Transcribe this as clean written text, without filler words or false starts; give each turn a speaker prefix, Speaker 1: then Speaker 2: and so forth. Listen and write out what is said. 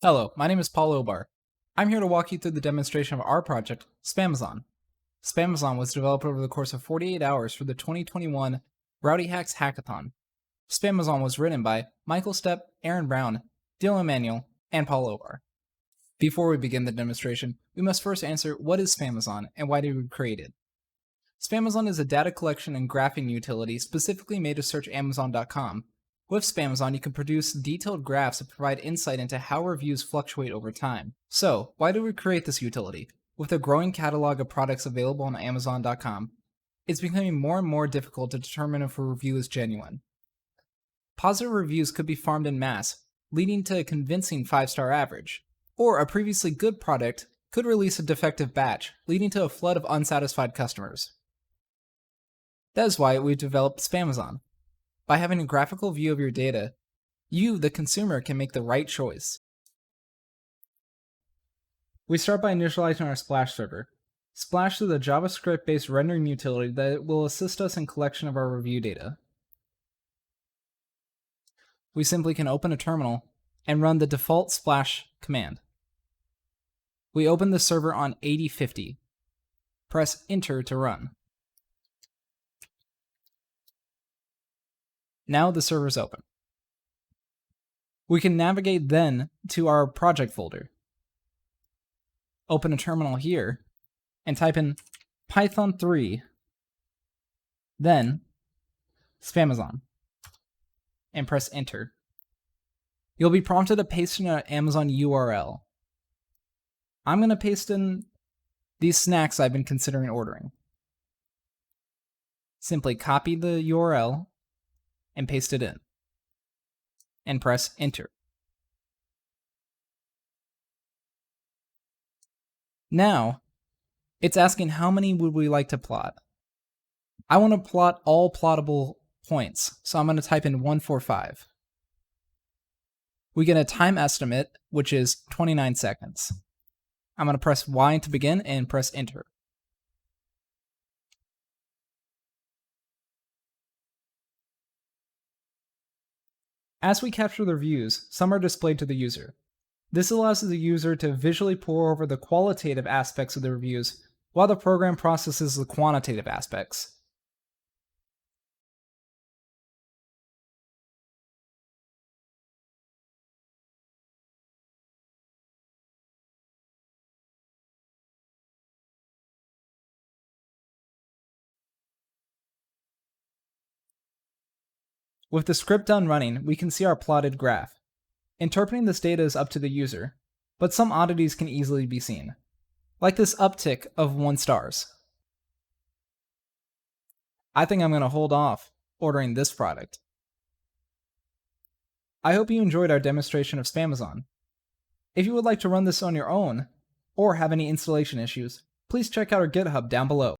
Speaker 1: Hello, my name is Paul Obar. I'm here to walk you through the demonstration of our project, Spamazon. Spamazon was developed over the course of 48 hours for the 2021 Rowdy Hacks Hackathon. Spamazon was written by Michael Stepp, Aaron Brown, Dylan Emanuel, and Paul Obar. Before we begin the demonstration, we must first answer what is Spamazon and why did we create it. Spamazon is a data collection and graphing utility specifically made to search Amazon.com. With Spamazon, you can produce detailed graphs that provide insight into how reviews fluctuate over time. So, why did we create this utility? With a growing catalog of products available on Amazon.com, it's becoming more and more difficult to determine if a review is genuine. Positive reviews could be farmed in mass, leading to a convincing 5-star average. Or a previously good product could release a defective batch, leading to a flood of unsatisfied customers. That is why we developed Spamazon. By having a graphical view of your data, you, the consumer, can make the right choice. We start by initializing our Splash server. Splash is a JavaScript-based rendering utility that will assist us in collection of our review data. We simply can open a terminal and run the default Splash command. We open the server on 8050. Press Enter to run. Now the server is open. We can navigate then to our project folder. Open a terminal here and type in Python 3, then Spamazon, and press Enter. You'll be prompted to paste in an Amazon URL. I'm going to paste in these snacks I've been considering ordering. Simply copy the URL and paste it in, and press Enter. Now, it's asking how many would we like to plot. I want to plot all plottable points, so I'm going to type in 145. We get a time estimate, which is 29 seconds. I'm going to press Y to begin and press Enter. As we capture the reviews, some are displayed to the user. This allows the user to visually pore over the qualitative aspects of the reviews, while the program processes the quantitative aspects. With the script done running, we can see our plotted graph. Interpreting this data is up to the user, but some oddities can easily be seen, like this uptick of 1 stars. I think I'm going to hold off ordering this product. I hope you enjoyed our demonstration of Spamazon. If you would like to run this on your own, or have any installation issues, please check out our GitHub down below.